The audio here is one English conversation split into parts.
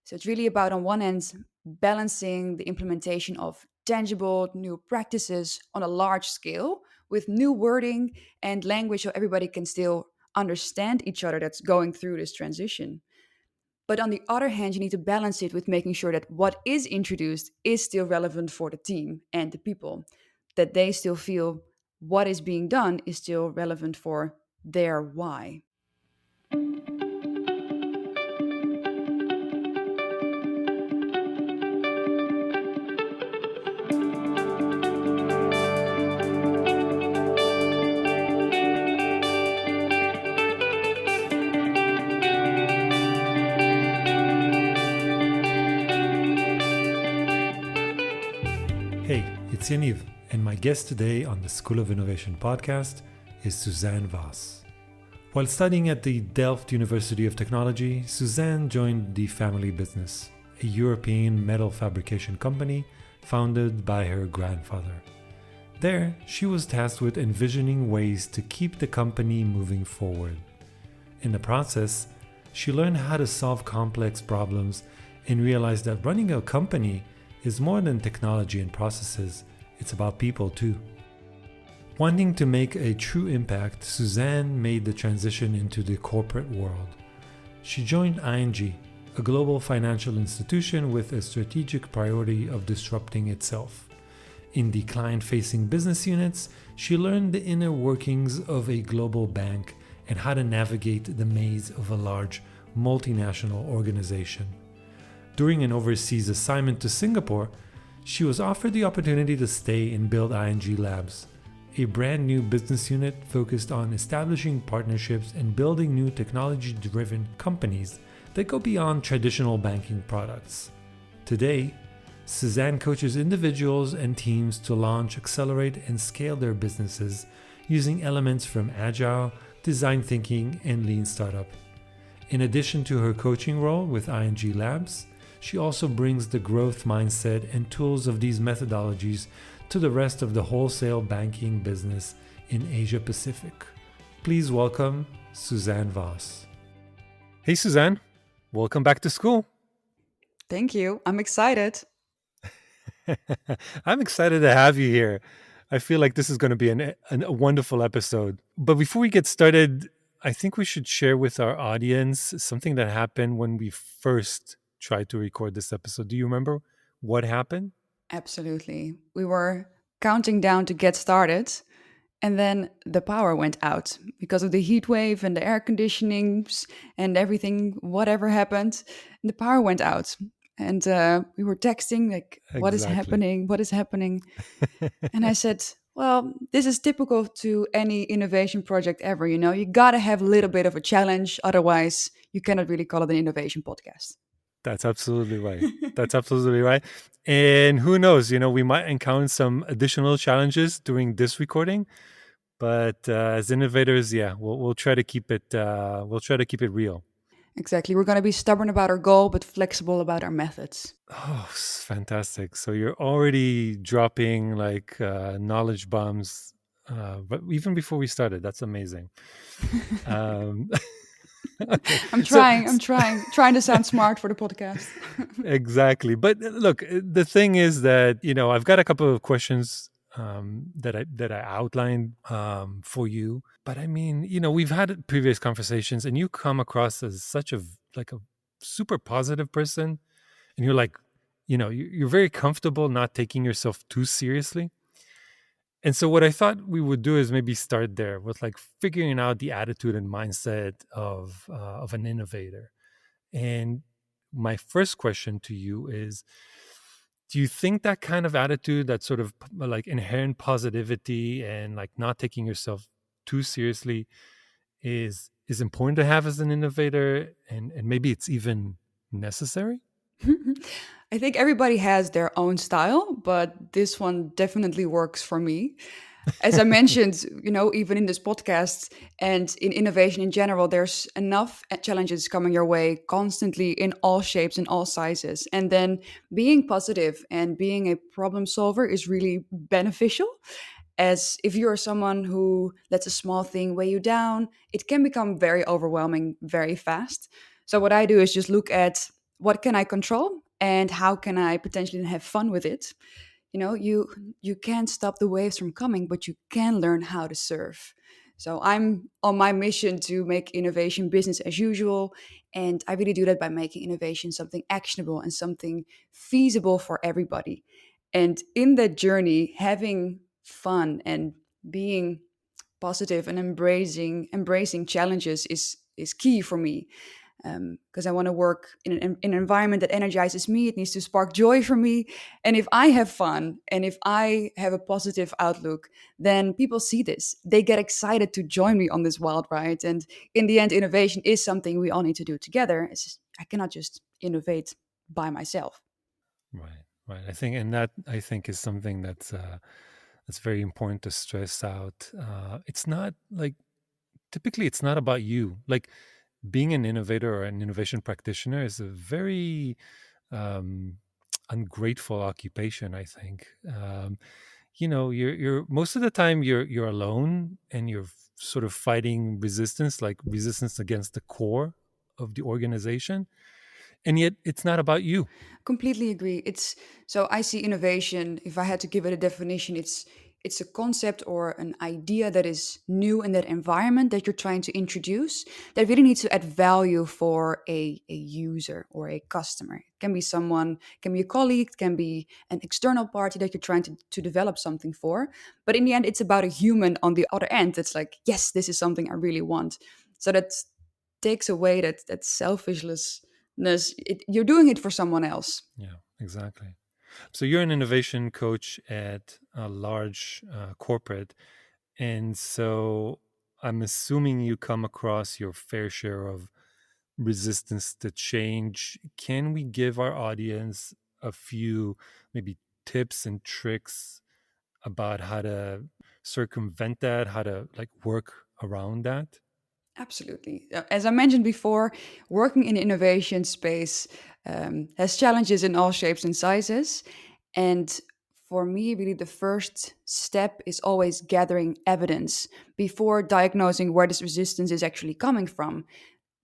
So it's really about, on one end, balancing the implementation of tangible new practices on a large scale with new wording and language so everybody can still understand each other that's going through this transition. But on the other hand, you need to balance it with making sure that what is introduced is still relevant for the team and the people, that they still feel what is being done is still relevant for their why. Hey, it's Yaniv, and my guest today on the School of Innovation podcast is Suzanne Vos. While studying at the Delft University of Technology, Suzanne joined the family business, a European metal fabrication company founded by her grandfather. There, she was tasked with envisioning ways to keep the company moving forward. In the process, she learned how to solve complex problems and realized that running a company is more than technology and processes, it's about people too. Wanting to make a true impact, Suzanne made the transition into the corporate world. She joined ING, a global financial institution with a strategic priority of disrupting itself. In the client-facing business units, she learned the inner workings of a global bank and how to navigate the maze of a large multinational organization. During an overseas assignment to Singapore, she was offered the opportunity to stay and build ING Labs, a brand new business unit focused on establishing partnerships and building new technology-driven companies that go beyond traditional banking products. Today, Suzanne coaches individuals and teams to launch, accelerate, and scale their businesses using elements from agile, design thinking, and lean startup. In addition to her coaching role with ING Labs, she also brings the growth mindset and tools of these methodologies to the rest of the wholesale banking business in Asia Pacific. Please welcome Suzanne Vos. Hey Suzanne, welcome back to school. Thank you. I'm excited. I'm excited to have you here. I feel like this is going to be a wonderful episode. But before we get started, I think we should share with our audience something that happened when we first tried to record this episode. Do you remember what happened? Absolutely. We were counting down to get started, and then the power went out because of the heat wave and the air conditionings and everything, whatever happened. And the power went out. And we were texting, like, what is Exactly. happening? What is happening? And I said, well, this is typical to any innovation project ever. You got to have a little bit of a challenge. Otherwise, you cannot really call it an innovation podcast. That's absolutely right. That's absolutely right. And who knows, we might encounter some additional challenges during this recording, but as innovators, yeah, we'll try to keep it real. Exactly. We're going to be stubborn about our goal, but flexible about our methods. Oh, fantastic. So you're already dropping like knowledge bombs, but even before we started, that's amazing. Um, okay. I'm trying to sound smart for the podcast. Exactly. But look, the thing is that, I've got a couple of questions that I outlined for you. But I mean, we've had previous conversations and you come across as such a super positive person. And you're like, you're very comfortable not taking yourself too seriously. And so what I thought we would do is maybe start there with like figuring out the attitude and mindset of an innovator. And my first question to you is, do you think that kind of attitude, that sort of like inherent positivity and like not taking yourself too seriously is important to have as an innovator, and maybe it's even necessary? I think everybody has their own style, but this one definitely works for me. As I mentioned, even in this podcast and in innovation in general, there's enough challenges coming your way constantly in all shapes and all sizes. And then being positive and being a problem solver is really beneficial. As if you're someone who lets a small thing weigh you down, it can become very overwhelming very fast. So, what I do is just look at what can I control and how can I potentially have fun with it. You can't stop the waves from coming, but you can learn how to surf. So I'm on my mission to make innovation business as usual, and I really do that by making innovation something actionable and something feasible for everybody. And in that journey, having fun and being positive and embracing challenges is key for me, because I want to work in an environment that energizes me. It needs to spark joy for me. And if I have fun and if I have a positive outlook, then people see this. They get excited to join me on this wild ride. And in the end, innovation is something we all need to do together. I cannot just innovate by myself. Right, right. I think is something that's very important to stress out. It's not like typically it's not about you. Like being an innovator or an innovation practitioner is a very um, ungrateful occupation. I think you're most of the time you're alone and you're sort of fighting resistance, like resistance against the core of the organization, and yet it's not about you. Completely agree. So I see innovation, if I had to give it a definition, it's a concept or an idea that is new in that environment that you're trying to introduce, that really needs to add value for a user or a customer. It can be someone, can be a colleague, can be an external party that you're trying to develop something for. But in the end, it's about a human on the other end. It's like, yes, this is something I really want. So that takes away that selfishness. You're doing it for someone else. Yeah, exactly. So you're an innovation coach at a large corporate, and so I'm assuming you come across your fair share of resistance to change. Can we give our audience a few maybe tips and tricks about how to circumvent that, how to like work around that? Absolutely. As I mentioned before, working in the innovation space has challenges in all shapes and sizes. And for me, really, the first step is always gathering evidence before diagnosing where this resistance is actually coming from.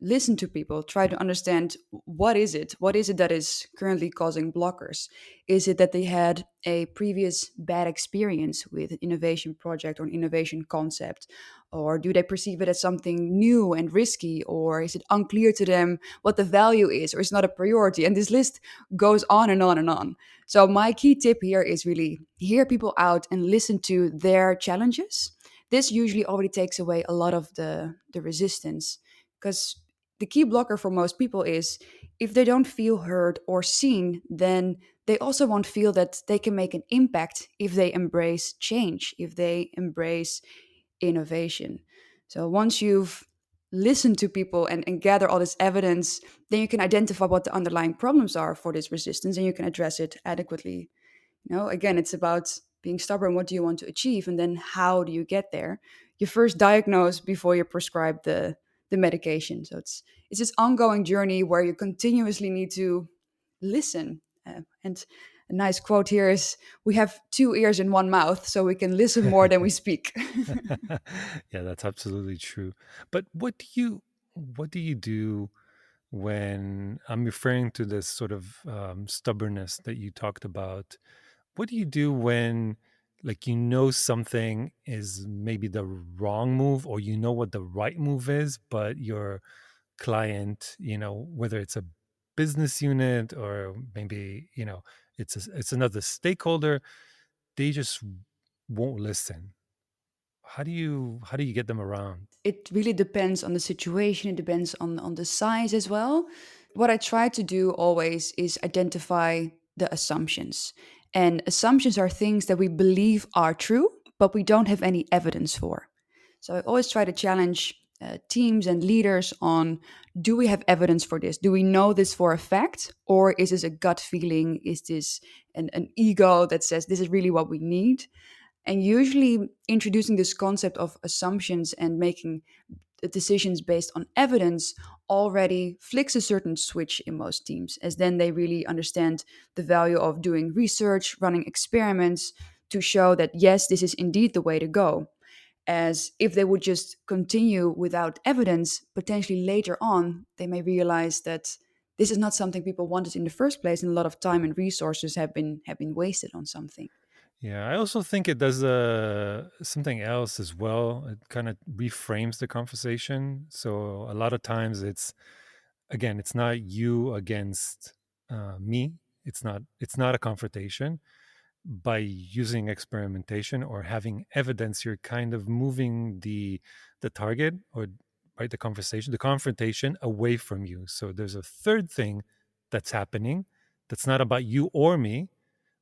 Listen to people, try to understand what is it that is currently causing blockers. Is it that they had a previous bad experience with an innovation project or an innovation concept, or do they perceive it as something new and risky, or is it unclear to them what the value is, or it's not a priority? And this list goes on and on and on. So my key tip here is really hear people out and listen to their challenges. This usually already takes away a lot of the resistance, because the key blocker for most people is if they don't feel heard or seen, then they also won't feel that they can make an impact if they embrace change, if they embrace innovation. So once you've listened to people and gather all this evidence, then you can identify what the underlying problems are for this resistance and you can address it adequately. Again, it's about being stubborn. What do you want to achieve? And then how do you get there? You first diagnose before you prescribe the medication. So it's this ongoing journey where you continuously need to listen. And a nice quote here is, "We have two ears in one mouth, so we can listen more than we speak." Yeah, that's absolutely true. But what do you do when I'm referring to this sort of stubbornness that you talked about? What do you do when like something is maybe the wrong move or what the right move is, but your client, whether it's a business unit or maybe, it's another stakeholder, they just won't listen. How do you get them around? It really depends on the situation. It depends on the size as well. What I try to do always is identify the assumptions. And assumptions are things that we believe are true, but we don't have any evidence for. So I always try to challenge teams and leaders on, do we have evidence for this? Do we know this for a fact? Or is this a gut feeling? Is this an ego that says this is really what we need? And usually, introducing this concept of assumptions and making the decisions based on evidence already flicks a certain switch in most teams, as then they really understand the value of doing research, running experiments to show that, yes, this is indeed the way to go. As if they would just continue without evidence, potentially later on, they may realize that this is not something people wanted in the first place, and a lot of time and resources have been wasted on something. Yeah, I also think it does something else as well. It kind of reframes the conversation. So a lot of times it's, again, it's not you against me. It's not a confrontation. By using experimentation or having evidence, you're kind of moving the target, or right, the confrontation away from you. So there's a third thing that's happening that's not about you or me,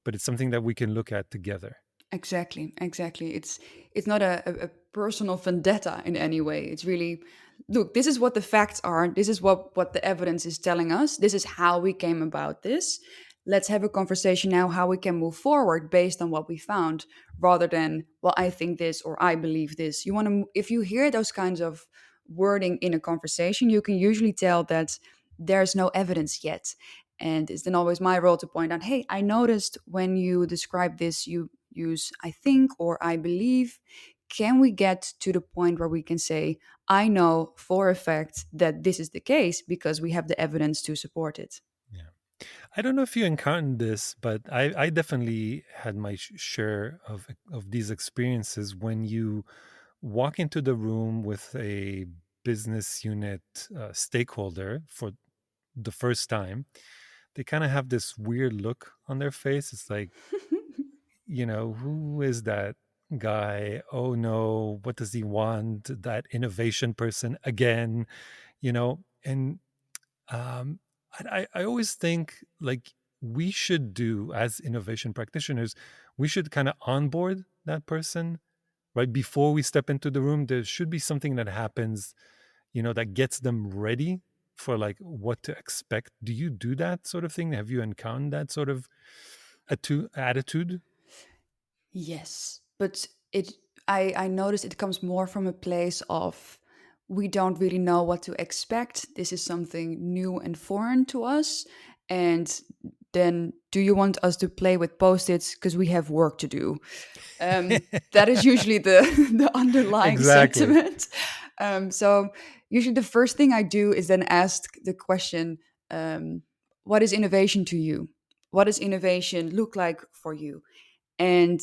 but it's something that we can look at together. Exactly, exactly. It's not a personal vendetta in any way. It's really, look, this is what the facts are. This is what the evidence is telling us. This is how we came about this. Let's have a conversation now how we can move forward based on what we found, rather than, well, I think this or I believe this. You want to, if you hear those kinds of wording in a conversation, you can usually tell that there's no evidence yet. And it's then always my role to point out, hey, I noticed when you describe this, you use I think or I believe. Can we get to the point where we can say, I know for a fact that this is the case because we have the evidence to support it? Yeah. I don't know if you encountered this, but I definitely had my share of these experiences when you walk into the room with a business unit stakeholder for the first time. They kind of have this weird look on their face. It's like, who is that guy? Oh no, what does he want? That innovation person again, and um, I always think like we should do as innovation practitioners, we should kind of onboard that person right before we step into the room. There should be something that happens, that gets them ready for like what to expect. Do you do that sort of thing? Have you encountered that sort of attitude? Yes, but I notice it comes more from a place of, we don't really know what to expect. This is something new and foreign to us. And then, do you want us to play with post-its because we have work to do? Um, that is usually the the underlying Exactly. sentiment. So usually the first thing I do is then ask the question, what is innovation to you? What does innovation look like for you? And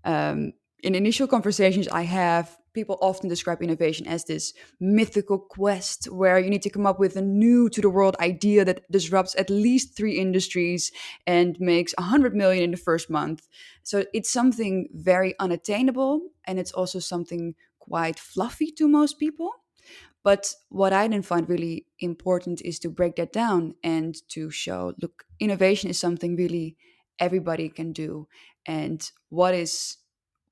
um, in initial conversations I have, people often describe innovation as this mythical quest where you need to come up with a new to the world idea that disrupts at least three industries and makes 100 million in the first month. So it's something very unattainable, and it's also something quite fluffy to most people. But what I then find really important is to break that down and to show, look, innovation is something really everybody can do. And what is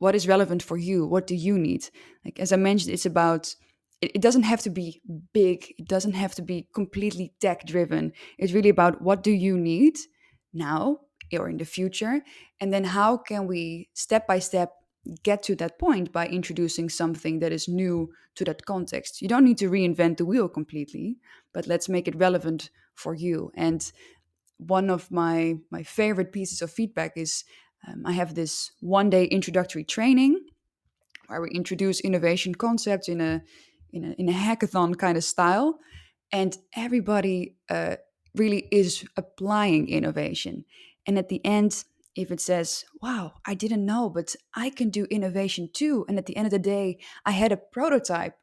relevant for you? What do you need? Like, as I mentioned, it's about, it doesn't have to be big. It doesn't have to be completely tech driven. It's really about, what do you need now or in the future? And then how can we step by step get to that point by introducing something that is new to that context. You don't need to reinvent the wheel completely, but let's make it relevant for you. And one of my favorite pieces of feedback is, I have this 1 day introductory training where we introduce innovation concepts in a hackathon kind of style, and everybody really is applying innovation. And at the end, if it says, "Wow, I didn't know, but I can do innovation too," and at the end of the day, I had a prototype,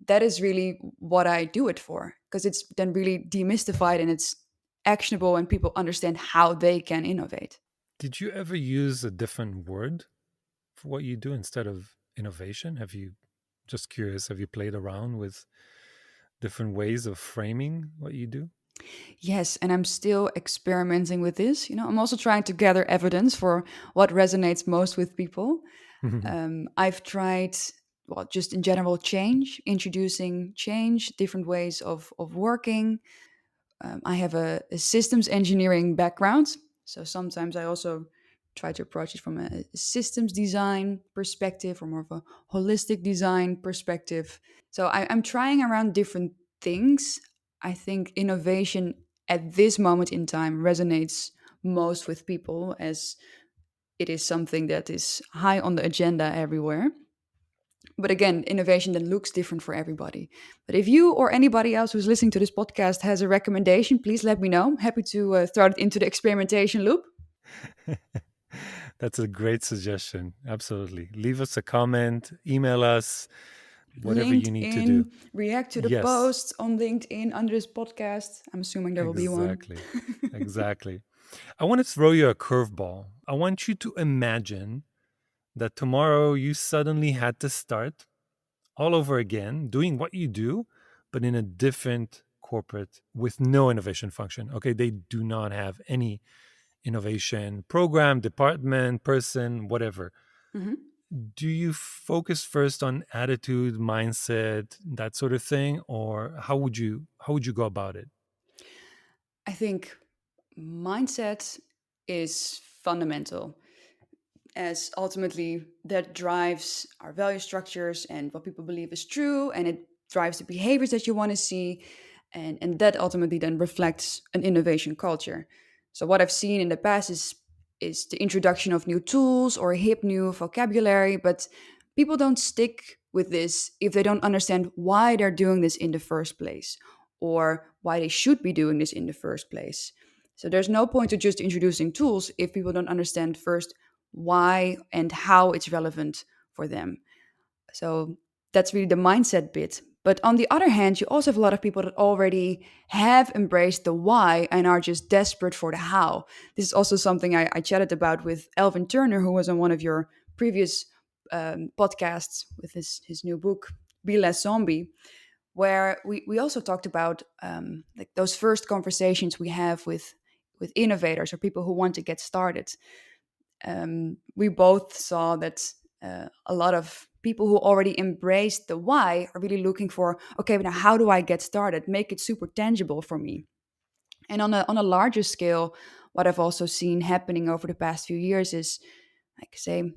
that is really what I do it for, because it's then really demystified and it's actionable, and people understand how they can innovate. Did you ever use a different word for what you do instead of innovation? Have you, just curious, have you played around with different ways of framing what you do? Yes, and I'm still experimenting with this. I'm also trying to gather evidence for what resonates most with people. I've tried, well, just in general, change, introducing change, different ways of working. I have a systems engineering background, so sometimes I also try to approach it from a systems design perspective or more of a holistic design perspective. So I'm trying around different things. I think innovation at this moment in time resonates most with people, as it is something that is high on the agenda everywhere. But again, innovation then looks different for everybody. But if you or anybody else who's listening to this podcast has a recommendation, please let me know. I'm happy to throw it into the experimentation loop. That's a great suggestion. Absolutely. Leave us a comment, email us, whatever you need to do. LinkedIn, react to the Yes, posts on LinkedIn under this podcast. I'm assuming there will be one. exactly. Exactly. I want to throw you a curveball. I want you to imagine that tomorrow you suddenly had to start all over again, doing what you do, but in a different corporate with no innovation function. Okay, they do not have any innovation program, department, person, whatever. Mhm. Do you focus first on attitude, mindset, that sort of thing, or how would you go about it? I think mindset is fundamental, as ultimately that drives our value structures and what people believe is true, and it drives the behaviors that you want to see, and that ultimately then reflects an innovation culture. So what I've seen in the past is the introduction of new tools or hip new vocabulary, but people don't stick with this if they don't understand why they're doing this in the first place, or why they should be doing this in the first place. So there's no point to just introducing tools if people don't understand first why and how it's relevant for them. So that's really the mindset bit. But on the other hand, you also have a lot of people that already have embraced the why and are just desperate for the how. This is also something I chatted about with Elvin Turner, who was on one of your previous podcasts with his new book, Be Less Zombie, where we also talked about like those first conversations we have with innovators or people who want to get started. We both saw that a lot of people who already embraced the why are really looking for, okay, but now how do I get started? Make it super tangible for me. And on a larger scale, what I've also seen happening over the past few years is, like, say,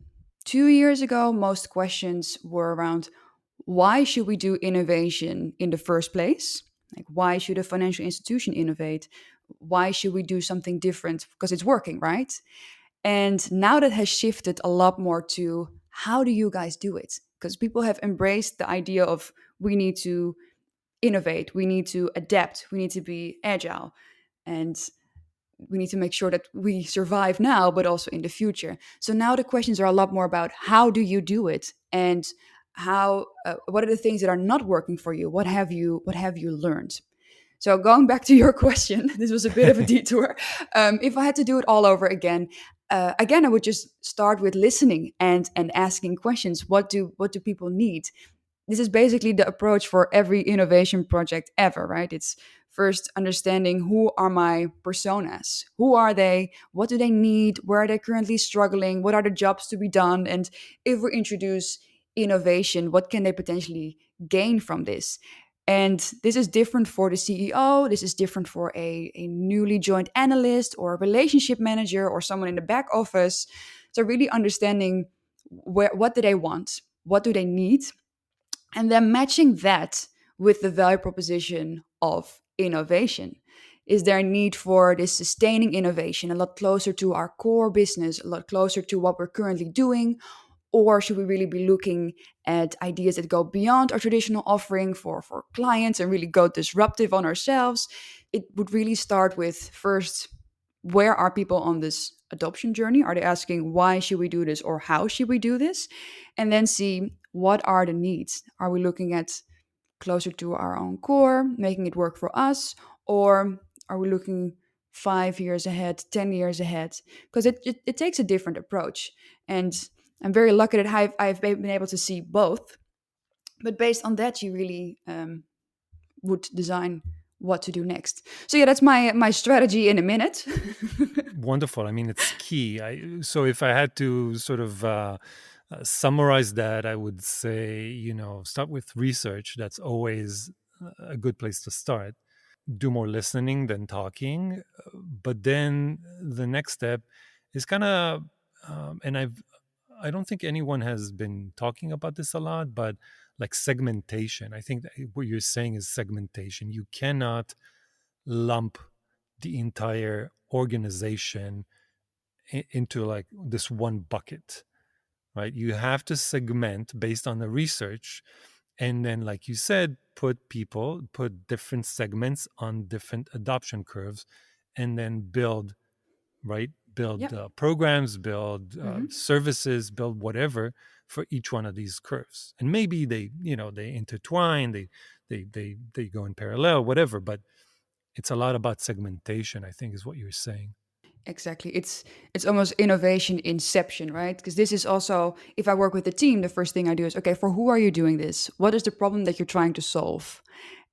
2 years ago, most questions were around why should we do innovation in the first place? Like, why should a financial institution innovate? Why should we do something different? Because it's working, right? And now that has shifted a lot more to how do you guys do it? Because people have embraced the idea of we need to innovate, we need to adapt, we need to be agile, and we need to make sure that we survive now, but also in the future. So now the questions are a lot more about how do you do it, and how what are the things that are not working for you? What have you learned? So going back to your question, this was a bit of a detour. If I had to do it all over again, I would just start with listening and asking questions. What do people need? This is basically the approach for every innovation project ever, right? It's first understanding who are my personas, who are they, what do they need, where are they currently struggling, what are the jobs to be done, and if we introduce innovation, what can they potentially gain from this? And this is different for the CEO. This is different for a newly joined analyst or a relationship manager or someone in the back office. So really understanding what do they want, what do they need, and then matching that with the value proposition of innovation. Is there a need for this sustaining innovation a lot closer to our core business, a lot closer to what we're currently doing? Or should we really be looking at ideas that go beyond our traditional offering for clients and really go disruptive on ourselves? It would really start with first, where are people on this adoption journey? Are they asking why should we do this or how should we do this? And then see what are the needs. Are we looking at closer to our own core, making it work for us, or are we looking 5 years ahead, 10 years ahead? Because it takes a different approach. And I'm very lucky that I've been able to see both. But based on that, you really would design what to do next. So yeah, that's my strategy in a minute. Wonderful. I mean, it's key. So if I had to sort of summarize that, I would say, start with research. That's always a good place to start. Do more listening than talking. But then the next step is kind of, and I don't think anyone has been talking about this a lot, but like segmentation. I think that what you're saying is segmentation. You cannot lump the entire organization into like this one bucket. right? You have to segment based on the research. And then, like you said, put different segments on different adoption curves, and then build, right? Build Yep. programs, build Hmm. services, build whatever for each one of these curves. And maybe they intertwine, they go in parallel, whatever. But it's a lot about segmentation, I think, is what you're saying. Exactly. It's almost innovation inception, right? Because this is also, if I work with a team, the first thing I do is, okay, for who are you doing this? What is the problem that you're trying to solve?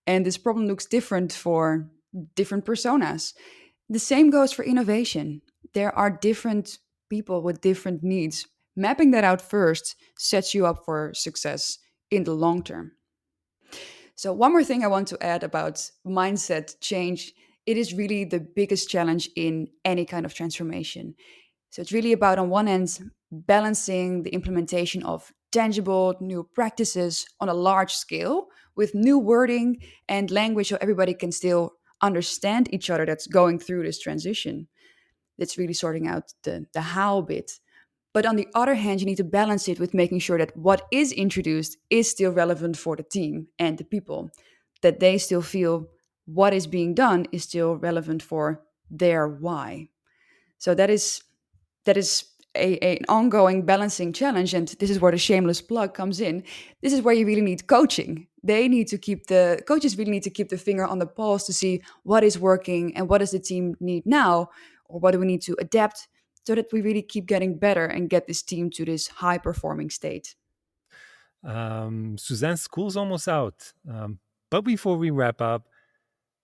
And this problem looks different for different personas. The same goes for innovation. There are different people with different needs. Mapping that out first sets you up for success in the long term. So, one more thing I want to add about mindset change. It is really the biggest challenge in any kind of transformation. So, it's really about, on one end, balancing the implementation of tangible new practices on a large scale with new wording and language so everybody can still understand each other that's going through this transition. It's really sorting out the how bit. But on the other hand, you need to balance it with making sure that what is introduced is still relevant for the team and the people, that they still feel what is being done is still relevant for their why. So that is an ongoing balancing challenge, and this is where the shameless plug comes in. This is where you really need coaching. The coaches really need to keep the finger on the pulse to see what is working and what does the team need now, or what do we need to adapt, so that we really keep getting better and get this team to this high performing state. Suzanne's school's almost out. But before we wrap up,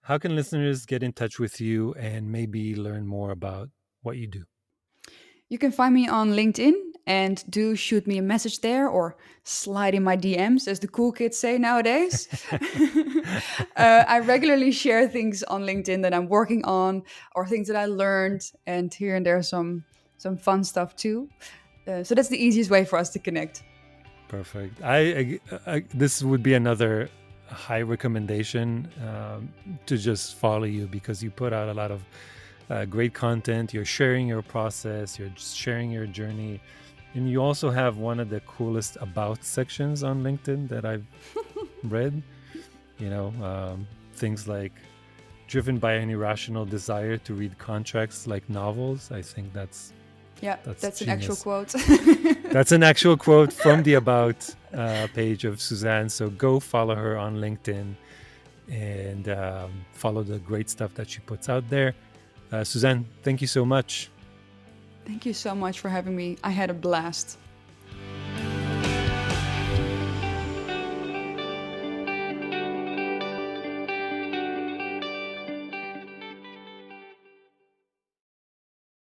how can listeners get in touch with you and maybe learn more about what you do? You can find me on LinkedIn, and do shoot me a message there or slide in my DMs, as the cool kids say nowadays. I regularly share things on LinkedIn that I'm working on or things that I learned, and here and there some fun stuff too. So that's the easiest way for us to connect. Perfect. This would be another high recommendation, to just follow you, because you put out a lot of great content. You're sharing your process, you're just sharing your journey. And you also have one of the coolest about sections on LinkedIn that I've read. Things like driven by an irrational desire to read contracts like novels. I think Yeah, that's that's an actual genius. quote. That's an actual quote from the about page of Suzanne. So go follow her on LinkedIn and follow the great stuff that she puts out there. Suzanne, thank you so much. Thank you so much for having me. I had a blast.